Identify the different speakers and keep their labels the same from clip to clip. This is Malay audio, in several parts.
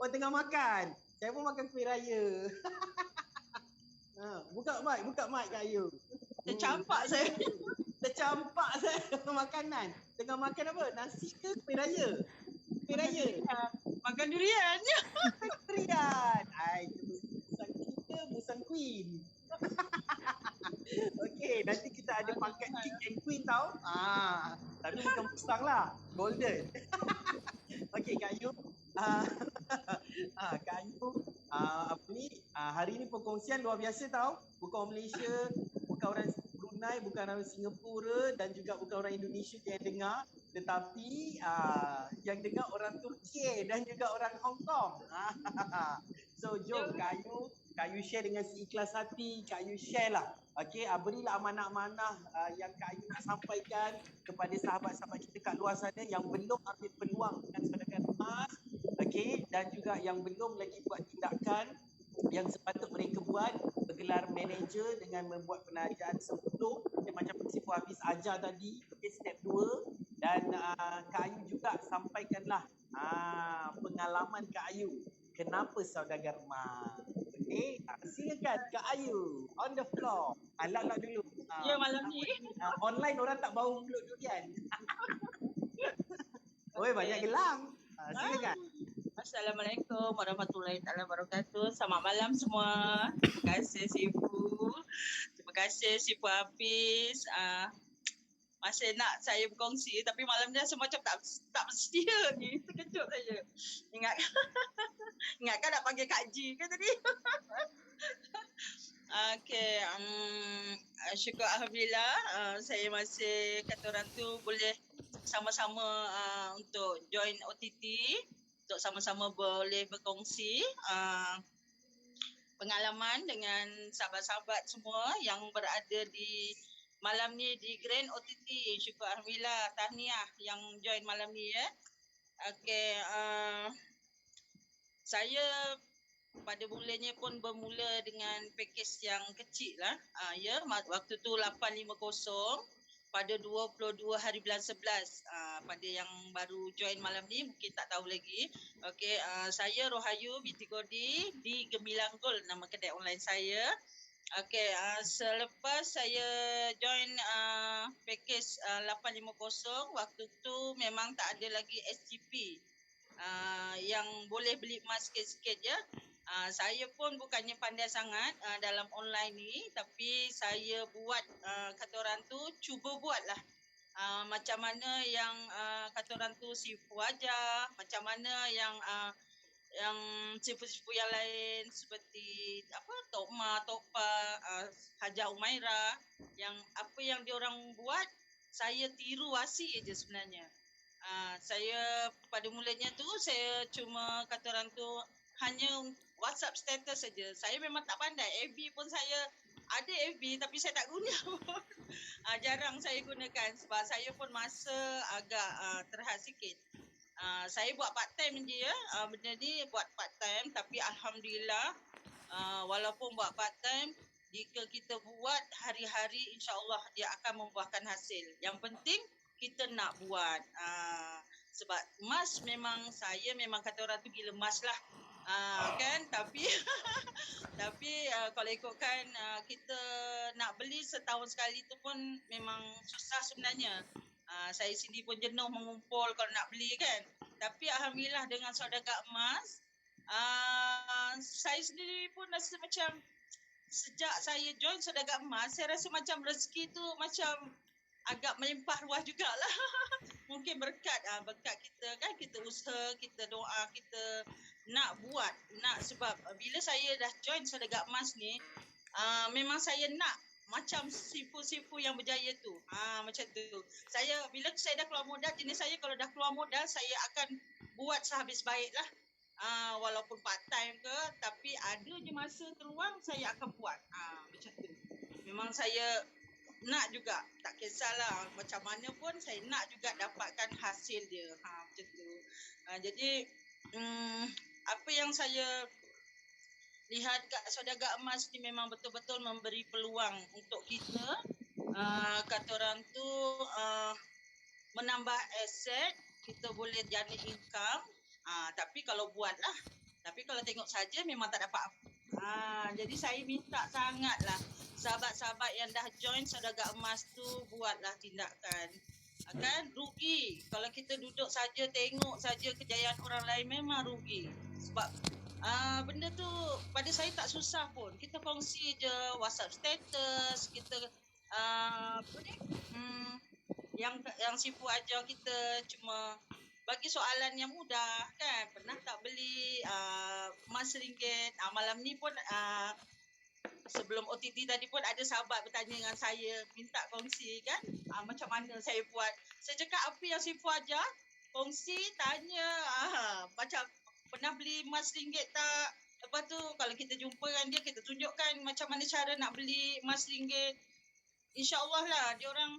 Speaker 1: pun tengah makan. Saya pun makan kuih raya. Buka mic Kak Ayu.
Speaker 2: Tercampak saya.
Speaker 1: Tercampak saya makanan. Tengah makan apa? Nasi ke kuih raya? Kuih raya.
Speaker 2: Makan durian.
Speaker 1: Durian. Itu busan queen. Okey, nanti kita ada pangkat king and queen tau. Tapi bukan musang lah, golden. Okey Kak Ayu. Kak Ayu, hari ni perkongsian luar biasa tau. Bukan orang Malaysia, bukan orang Brunei, bukan orang Singapura dan juga bukan orang Indonesia yang dengar, tetapi yang dengar orang Turki dan juga orang Hong Kong. So jom Kak Ayu share dengan seikhlas hati. Kak Ayu share lah. Okey, berilah amanah-amanah yang Kak Ayu nak sampaikan kepada sahabat-sahabat kita kat luar sana yang belum ambil peluang dengan sedekah emas. Okey, dan juga yang belum lagi buat tindakan yang sepatut mereka buat, bergelar manager dengan membuat penajaan sebelum macam Siful Hafiz ajar tadi. Okey, step 2. Dan Kak Ayu juga sampaikanlah pengalaman Kak Ayu. Kenapa saudagar emas? Okey, silakan Kak Ayu, on the floor. Alak dulu.
Speaker 2: Ya, malam ni.
Speaker 1: Online orang tak bau mulut durian. Oi, banyak gelang. Silakan.
Speaker 2: Assalamualaikum warahmatullahi wabarakatuh. Selamat malam semua. Terima kasih Sifu. Terima kasih Sifu Hafiz. Masih nak saya berkongsi tapi malam ni rasa macam tak bersedia ni. Terkejut saja. Ingatkan nak panggil Kak Ji ke tadi? Okey, syukur Alhamdulillah saya masih kata orang tu boleh sama-sama untuk join OTT, untuk sama-sama boleh berkongsi pengalaman dengan sahabat-sahabat semua yang berada di malam ni di Grand OTT. Syukur Alhamdulillah, tahniah yang join malam ni ya. Okey, saya pada mulanya pun bermula dengan pakej yang kecil lah. Ya, waktu tu 850 pada 22 hari bulan 11. Pada yang baru join malam ni mungkin tak tahu lagi. Okey, saya Rohayu binti Godi di Gemilang Gold, nama kedai online saya. Okey, selepas saya join pakej 850, waktu tu memang tak ada lagi SGP yang boleh beli emas sikit-sikit je. Saya pun bukannya pandai sangat dalam online ni, tapi saya buat kata orang tu cuba buatlah macam mana yang kata orang tu Sifu ajar, macam mana yang sifu-sifu yang lain seperti Tokma, Tokpa, Haja Umaira, yang apa yang diorang buat saya tiru asyik je sebenarnya. Saya pada mulanya tu saya cuma kata orang tu hanya WhatsApp status saja. Saya memang tak pandai. FB pun saya ada FB tapi saya tak guna. Jarang saya gunakan sebab saya pun masa agak terhad sikit. Saya buat part time je ya. Benda ni buat part time tapi alhamdulillah walaupun buat part time, jika kita buat hari-hari insya-Allah dia akan membuahkan hasil. Yang penting kita nak buat. Sebab emas memang saya memang kata orang tu gila emas lah. Kan tapi kalau ikutkan kita nak beli setahun sekali tu pun memang susah sebenarnya. Saya sendiri pun jenuh mengumpul kalau nak beli kan. Tapi alhamdulillah dengan sedekah emas, saya sendiri pun rasa macam sejak saya join sedekah emas, saya rasa macam rezeki tu macam agak melimpah ruah jugalah. Mungkin berkat kita kan, kita usaha, kita doa, kita nak buat, sebab bila saya dah join sedekah emas ni, memang saya nak macam sifu-sifu yang berjaya tu. Macam tu. Bila saya dah keluar modal, jenis saya kalau dah keluar modal, saya akan buat sehabis baiklah. Walaupun part time ke, tapi ada je masa terluang saya akan buat. Macam tu. Memang saya nak juga, tak kisahlah macam mana pun saya nak juga dapatkan hasil dia. Macam tu. Jadi apa yang saya lihat kat sedekah emas ni memang betul-betul memberi peluang untuk kita kata orang tu menambah aset, kita boleh jadi income. Tapi kalau buatlah, Tapi kalau tengok saja memang tak dapat apa. Jadi saya minta sangatlah sahabat-sahabat yang dah join Saudagar Emas tu buatlah tindakan. Kan rugi kalau kita duduk saja tengok saja kejayaan orang lain, memang rugi. Sebab benda tu pada saya tak susah pun. Kita kongsi je WhatsApp status, kita apa ni? Yang Sifu ajar kita cuma bagi soalan yang mudah kan. Pernah tak beli emas RM1? Malam ni pun sebelum OTT tadi pun ada sahabat bertanya dengan saya, minta kongsi kan, macam mana saya buat. Saya cakap apa yang Sifu ajar, kongsi, tanya, macam pernah beli emas RM1 tak? Lepas tu kalau kita jumpa dengan dia, kita tunjukkan macam mana cara nak beli emas RM1. InsyaAllah lah, diorang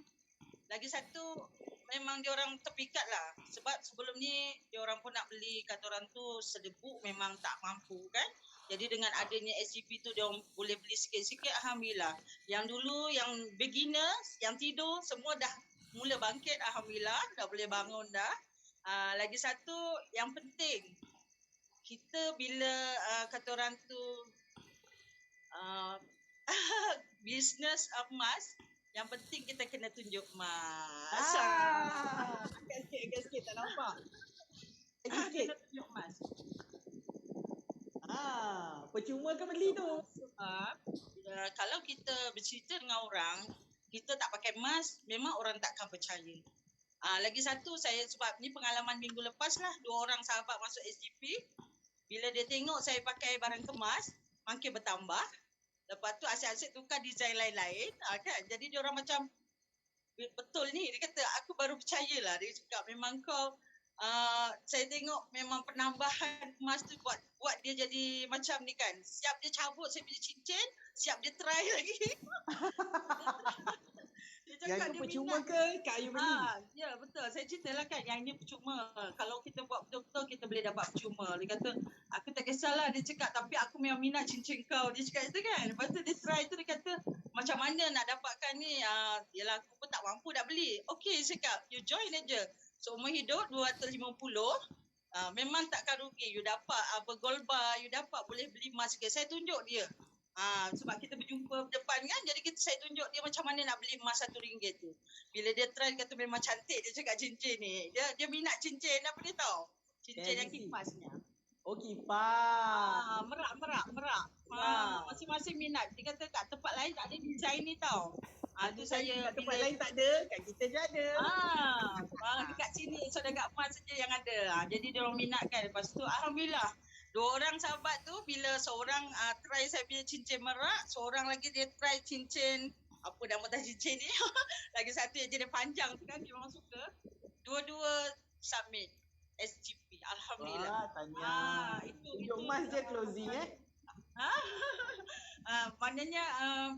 Speaker 2: lagi satu memang diorang terpikat lah. Sebab sebelum ni diorang pun nak beli, kata orang tu sedebuk memang tak mampu kan. Jadi dengan adanya SGP tu dia boleh beli sikit-sikit, alhamdulillah. Yang dulu yang beginner, yang tidur semua dah mula bangkit, alhamdulillah, dah boleh bangun dah. Lagi satu yang penting, kita bila kata orang tu bisnes emas, yang penting kita kena tunjuk emas.
Speaker 1: Agak sikit tak nampak. Agak sikit.
Speaker 2: Kita tunjuk emas.
Speaker 1: Percuma ke beli tu?
Speaker 2: Kalau kita bercerita dengan orang, kita tak pakai emas, memang orang takkan percaya. Lagi satu, saya sebab ni pengalaman minggu lepas lah, 2 orang sahabat masuk SGP. Bila dia tengok saya pakai barang kemas, makin bertambah. Lepas tu asyik-asyik tukar design lain-lain, kan. Jadi dia orang macam, betul ni, dia kata aku baru percayalah. Dia cakap memang kau, saya tengok memang penambahan emas tu buat dia jadi macam ni kan. Siap dia cabut saya punya cincin, siap dia try lagi. Dia
Speaker 1: Yang itu percuma ke Kak Ayu beli?
Speaker 2: Ya betul, saya ceritalah kan yang ini percuma. Kalau kita buat betul-betul kita boleh dapat percuma. Dia kata aku tak kisahlah, dia cakap tapi aku memang minat cincin kau. Dia cakap itu kan. Lepas tu dia try tu, dia kata macam mana nak dapatkan ni. Yalah aku pun tak mampu nak beli. Okey saya cakap you join aja. Seumur hidup 250. Memang takkan rugi. You dapat gold bar, you dapat boleh beli emas ke. Saya tunjuk dia. Sebab kita berjumpa depan kan, jadi saya tunjuk dia macam mana nak beli emas RM1 tu. Bila dia try kata memang cantik, dia cakap cincin ni. Dia minat cincin, apa dia tahu? Cincin yang kipasnya.
Speaker 1: Oh kipas.
Speaker 2: Merak. Masing-masing minat. Dia kata kat tempat lain tak ada design ni tau. Tu saya
Speaker 1: kat tempat lain tak ada, kat kita je ada.
Speaker 2: Dekat sini Saudagar Emas saja yang ada. Jadi dia orang minat kan. Lepas tu alhamdulillah 2 orang sahabat tu, bila seorang try saya punya cincin merak, seorang lagi dia try cincin, apa nama dah cincin ni, lagi satu yang jenis panjang tu kan, dia orang suka. Dua-dua submit SGP, alhamdulillah.
Speaker 1: Wah, tanya.
Speaker 2: Itu
Speaker 1: emas je closing
Speaker 2: maknanya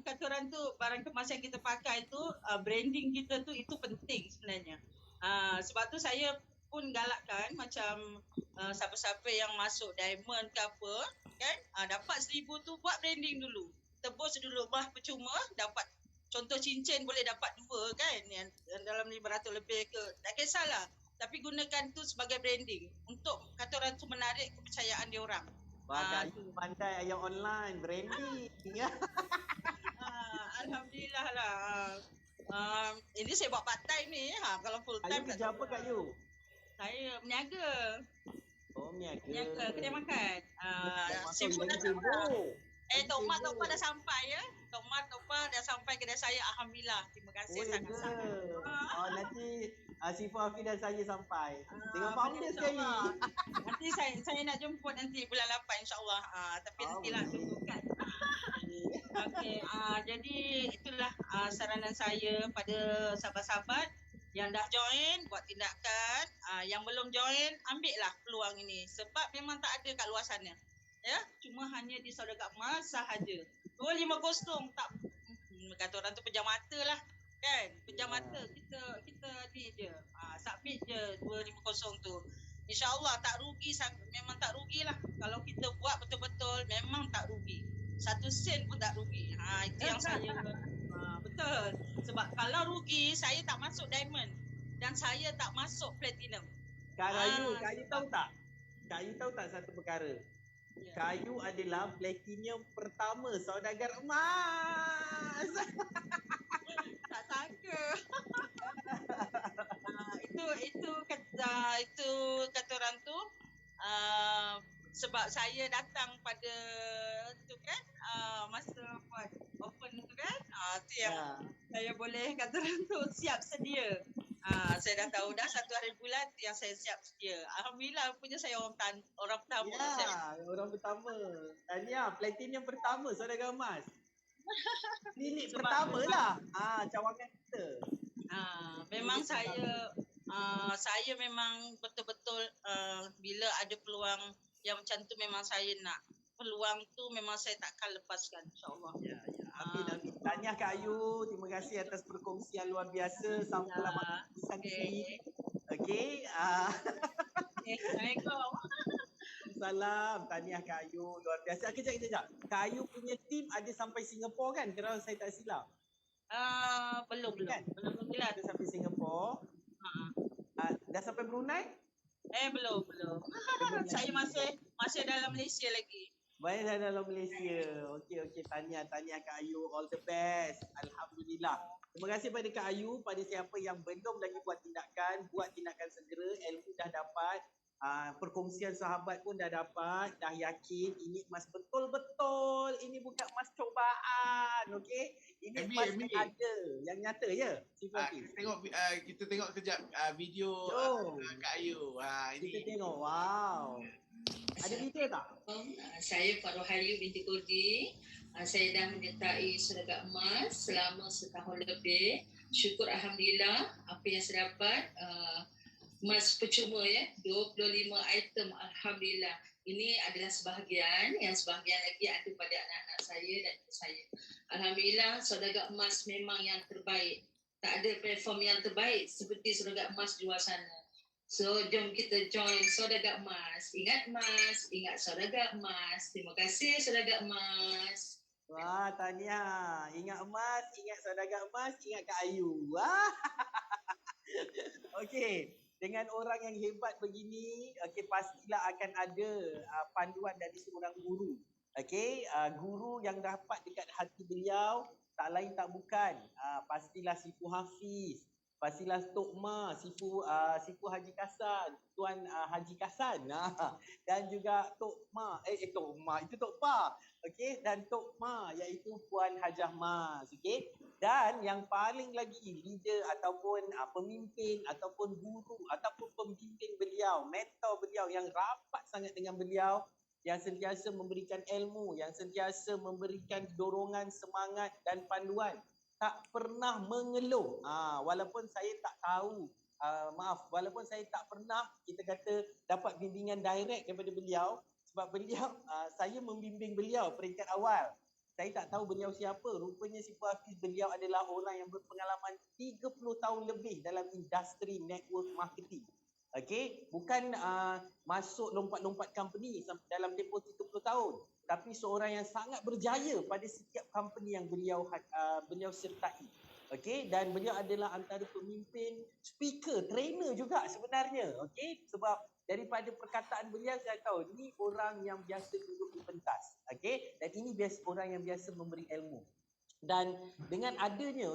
Speaker 2: kata orang tu barang kemas yang kita pakai tu, branding kita tu itu penting sebenarnya. Sebab tu saya pun galakkan macam siapa-siapa yang masuk diamond ke apa kan, dapat 1,000 tu buat branding dulu, tebus dulu, percuma dapat contoh cincin boleh dapat 2 kan, yang dalam 500 lebih ke, tak kisahlah, tapi gunakan tu sebagai branding untuk kata orang tu menarik kepercayaan dia orang.
Speaker 1: Kak Ayu pandai ayam online branding.
Speaker 2: Alhamdulillah lah. Ini saya buat part time ni, kalau full time
Speaker 1: Ayu kerja apa Kak Ayu?
Speaker 2: Saya meniaga.
Speaker 1: Meniaga.
Speaker 2: Kedai makan.
Speaker 1: Seafood dah sibuk.
Speaker 2: Tok Mak dah sampai ya. Tok Mak dah sampai kedai saya, alhamdulillah. Terima kasih sangat-sangat.
Speaker 1: Nanti Sifu Afi dan saya sampai. Dengan founder sekali.
Speaker 2: Nanti saya nak jemput nanti bulan 8 insya-Allah. Tapi nantilah tunggu kan. Okey, jadi itulah saranan saya pada sahabat-sahabat yang dah join, buat tindakan. Yang belum join, ambillah peluang ini. Sebab memang tak ada kat luar sana. Ya, cuma hanya di Saudagar Emas sahaja. 250 tak, kata orang tu pejam mata lah. Kan? Pejam mata. Kita ni je. Submit je 250 tu. InsyaAllah tak rugi, memang tak rugilah. Kalau kita buat betul-betul, memang tak rugi. 1 sen pun tak rugi. Itu yang saya betul. Sebab kalau rugi, saya tak masuk diamond dan saya tak masuk platinum.
Speaker 1: Kak Ayu tahu tak? Kak Ayu tahu tak satu perkara?
Speaker 2: Ya.
Speaker 1: Kayu adalah platinum pertama saudagar emas.
Speaker 2: Tak sangka. Itu kata orang tu, sebab saya datang pada tu kan, masa buat open tu kan, tu yang
Speaker 1: Ya.
Speaker 2: saya boleh kata orang tu siap sedia. Saya dah tahu dah 1 hari bulan tu yang saya siap sedia. Alhamdulillah punya saya orang pertama. Saya,
Speaker 1: Ya, orang pertama. Tahniah, platinum pertama saudagar emas. Klinik
Speaker 2: Sebab
Speaker 1: pertama lah. Cawangan kita.
Speaker 2: memang
Speaker 1: Klinik
Speaker 2: saya memang betul-betul bila ada peluang yang macam tu memang saya nak. Peluang tu memang saya takkan lepaskan, insyaAllah.
Speaker 1: Ya, ya. Amin, amin. Tahniah Kak Ayu. Terima kasih atas perkongsian luar biasa. Salam pesan di sini. Okey.
Speaker 2: Assalamualaikum.
Speaker 1: Salam. Tahniah Kak Ayu. Luar biasa. Kejap. Kak Ayu punya tim ada sampai Singapura kan? Kalau saya tak silap.
Speaker 2: Belum.
Speaker 1: Kan?
Speaker 2: Belum
Speaker 1: Ada sampai Singapura. Dah sampai Brunei?
Speaker 2: Belum. Saya masih dalam Malaysia lagi.
Speaker 1: Baik, dah dalam Malaysia. Okey. Tahniah Kak Ayu. All the best. Alhamdulillah. Terima kasih pada Kak Ayu, pada siapa yang belum lagi buat tindakan segera. Ilmu dah dapat. Perkongsian sahabat pun dah dapat. Dah yakin ini emas betul-betul. Ini bukan emas cobaan. Okey. Ini emas yang ada. Yang nyata ya.
Speaker 3: Kita tengok kejap video Kak Ayu.
Speaker 1: Kita tengok. Wow. Ada video tak?
Speaker 4: Saya Farohayu binti Kurdi. Saya dah menyertai seragam emas selama setahun lebih. Syukur Alhamdulillah apa yang saya dapat. Emas percuma 25 item Alhamdulillah. Ini adalah sebahagian, yang sebahagian lagi ada pada anak-anak saya dan ibu saya. Alhamdulillah saudagar emas memang yang terbaik. Tak ada platform yang terbaik seperti saudagar emas di luar sana. So, jom kita join saudagar emas. Ingat emas, ingat saudagar emas. Terima kasih saudagar emas.
Speaker 1: Wah, tahniah. Ingat emas, ingat saudagar emas, ingat Kak Ayu. Wah. Okey, dengan orang yang hebat begini, pastilah akan ada panduan dari seorang guru. Okey, guru yang dapat dekat hati beliau, tak lain tak bukan. Pastilah Sifu Hafiz. Pastilah Tok Ma, Sifu Haji Kasan, Tuan Haji Kasan. Dan juga Tok Ma, Tok Ma, itu Tok Pa. Okey, dan Tok Ma iaitu Puan Hajah Mas. Okey. Dan yang paling lagi leader ataupun pemimpin ataupun guru ataupun pembimbing beliau, mentor beliau yang rapat sangat dengan beliau, yang sentiasa memberikan ilmu, yang sentiasa memberikan dorongan, semangat dan panduan. Tak pernah mengeluh. Walaupun saya tak tahu, walaupun saya tak pernah kita kata dapat bimbingan direct daripada beliau, sebab beliau, saya membimbing beliau peringkat awal. Saya tak tahu beliau siapa. Rupanya Sifu Hafiz, beliau adalah orang yang berpengalaman 30 tahun lebih dalam industri network marketing. Okey, bukan masuk lompat-lompat company dalam tempoh 30 tahun, tapi seorang yang sangat berjaya pada setiap company yang beliau sertai. Okey, dan beliau adalah antara pemimpin, speaker, trainer juga sebenarnya. Okey, sebab daripada perkataan beliau saya tahu ini orang yang biasa duduk di pentas. Okey, dan ini orang yang biasa memberi ilmu. Dan dengan adanya